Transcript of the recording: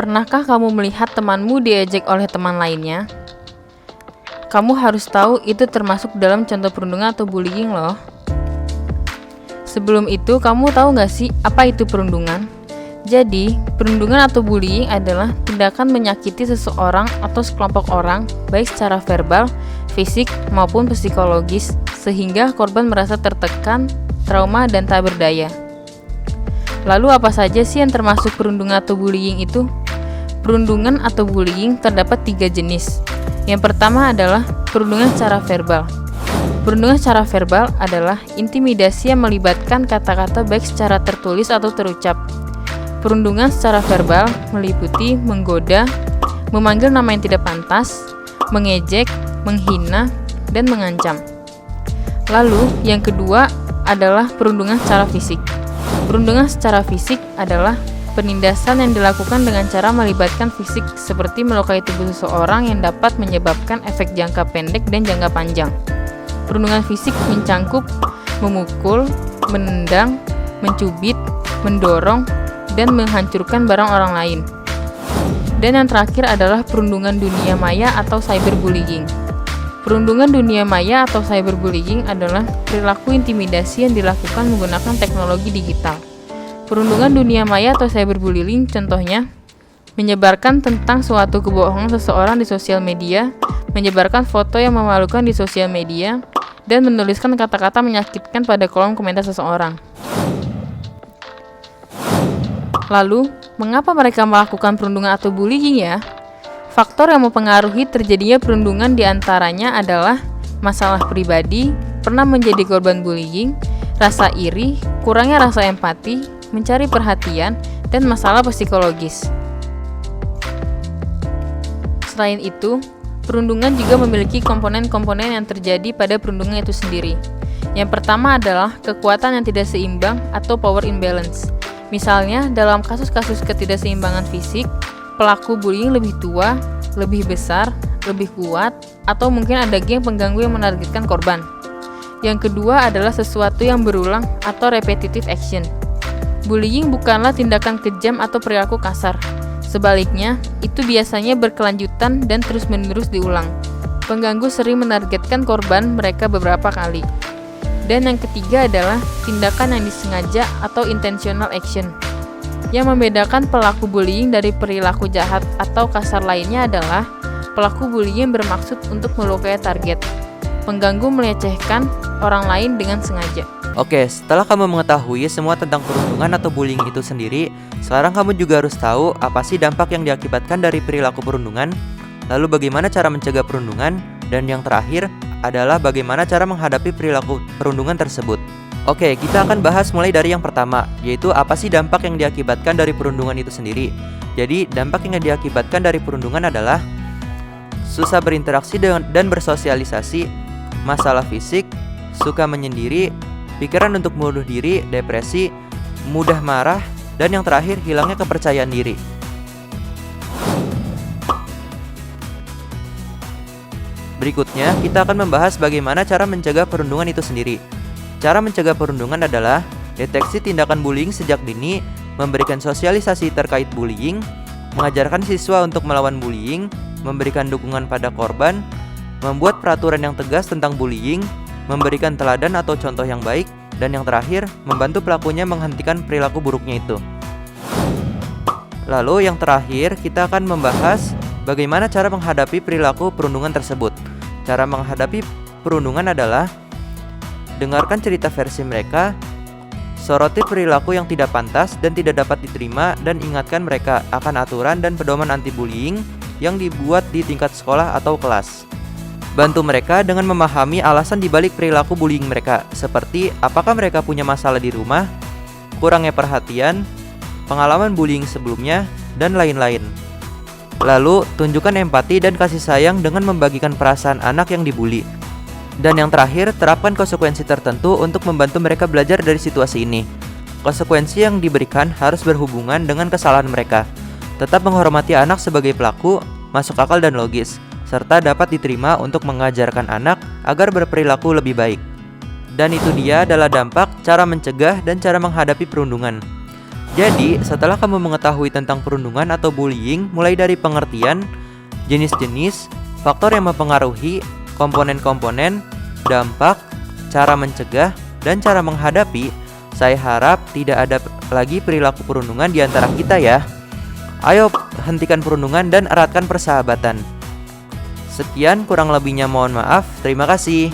Pernahkah kamu melihat temanmu diejek oleh teman lainnya? Kamu harus tahu itu termasuk dalam contoh perundungan atau bullying loh. Sebelum itu, kamu tahu nggak sih apa itu perundungan? Jadi, perundungan atau bullying adalah tindakan menyakiti seseorang atau sekelompok orang, baik secara verbal, fisik, maupun psikologis, sehingga korban merasa tertekan, trauma, dan tak berdaya. Lalu apa saja sih yang termasuk perundungan atau bullying itu? Perundungan atau bullying terdapat 3 jenis. Yang pertama adalah perundungan secara verbal. Perundungan secara verbal adalah intimidasi yang melibatkan kata-kata baik secara tertulis atau terucap. Perundungan secara verbal meliputi menggoda, memanggil nama yang tidak pantas, mengejek, menghina, dan mengancam. Lalu, yang kedua adalah perundungan secara fisik. Perundungan secara fisik adalah penindasan yang dilakukan dengan cara melibatkan fisik seperti melukai tubuh seseorang yang dapat menyebabkan efek jangka pendek dan jangka panjang. Perundungan fisik mencangkup, memukul, menendang, mencubit, mendorong, dan menghancurkan barang orang lain. Dan yang terakhir adalah perundungan dunia maya atau cyberbullying. Perundungan dunia maya atau cyberbullying adalah perilaku intimidasi yang dilakukan menggunakan teknologi digital. Perundungan dunia maya atau cyberbullying contohnya menyebarkan tentang suatu kebohongan seseorang di sosial media, menyebarkan foto yang memalukan di sosial media, dan menuliskan kata-kata menyakitkan pada kolom komentar seseorang. Lalu, mengapa mereka melakukan perundungan atau bullying ya? Faktor yang mempengaruhi terjadinya perundungan diantaranya adalah masalah pribadi, pernah menjadi korban bullying, rasa iri, kurangnya rasa empati, mencari perhatian, dan masalah psikologis. Selain itu, perundungan juga memiliki komponen-komponen yang terjadi pada perundungan itu sendiri. Yang pertama adalah kekuatan yang tidak seimbang atau power imbalance. Misalnya, dalam kasus-kasus ketidakseimbangan fisik, pelaku bullying lebih tua, lebih besar, lebih kuat, atau mungkin ada geng pengganggu yang menargetkan korban. Yang kedua adalah sesuatu yang berulang atau repetitive action. Bullying bukanlah tindakan kejam atau perilaku kasar. Sebaliknya, itu biasanya berkelanjutan dan terus-menerus diulang. Pengganggu sering menargetkan korban mereka beberapa kali. Dan yang ketiga adalah tindakan yang disengaja atau intentional action. Yang membedakan pelaku bullying dari perilaku jahat atau kasar lainnya adalah pelaku bullying bermaksud untuk melukai target. Pengganggu melecehkan orang lain dengan sengaja. Oke, setelah kamu mengetahui semua tentang perundungan atau bullying itu sendiri, sekarang kamu juga harus tahu apa sih dampak yang diakibatkan dari perilaku perundungan, lalu bagaimana cara mencegah perundungan, dan yang terakhir adalah bagaimana cara menghadapi perilaku perundungan tersebut. Oke, kita akan bahas mulai dari yang pertama, yaitu apa sih dampak yang diakibatkan dari perundungan itu sendiri. Jadi, dampak yang diakibatkan dari perundungan adalah susah berinteraksi dan bersosialisasi, masalah fisik, suka menyendiri, pikiran untuk bunuh diri, depresi, mudah marah, dan yang terakhir hilangnya kepercayaan diri. Berikutnya, kita akan membahas bagaimana cara mencegah perundungan itu sendiri. Cara mencegah perundungan adalah deteksi tindakan bullying sejak dini, memberikan sosialisasi terkait bullying, mengajarkan siswa untuk melawan bullying, memberikan dukungan pada korban, membuat peraturan yang tegas tentang bullying, memberikan teladan atau contoh yang baik, dan yang terakhir, membantu pelakunya menghentikan perilaku buruknya itu. Lalu yang terakhir, kita akan membahas bagaimana cara menghadapi perilaku perundungan tersebut. Cara menghadapi perundungan adalah dengarkan cerita versi mereka, soroti perilaku yang tidak pantas dan tidak dapat diterima, dan ingatkan mereka akan aturan dan pedoman anti-bullying yang dibuat di tingkat sekolah atau kelas. Bantu mereka dengan memahami alasan dibalik perilaku bullying mereka, seperti apakah mereka punya masalah di rumah, kurangnya perhatian, pengalaman bullying sebelumnya, dan lain-lain. Lalu, tunjukkan empati dan kasih sayang dengan membagikan perasaan anak yang dibully. Dan yang terakhir, terapkan konsekuensi tertentu untuk membantu mereka belajar dari situasi ini. Konsekuensi yang diberikan harus berhubungan dengan kesalahan mereka. Tetap menghormati anak sebagai pelaku, masuk akal dan logis, serta dapat diterima untuk mengajarkan anak agar berperilaku lebih baik. Dan itu dia adalah dampak, cara mencegah, dan cara menghadapi perundungan. Jadi, setelah kamu mengetahui tentang perundungan atau bullying, mulai dari pengertian, jenis-jenis, faktor yang mempengaruhi, komponen-komponen, dampak, cara mencegah, dan cara menghadapi, saya harap tidak ada lagi perilaku perundungan di antara kita ya. Ayo hentikan perundungan dan eratkan persahabatan. Sekian, kurang lebihnya mohon maaf. Terima kasih.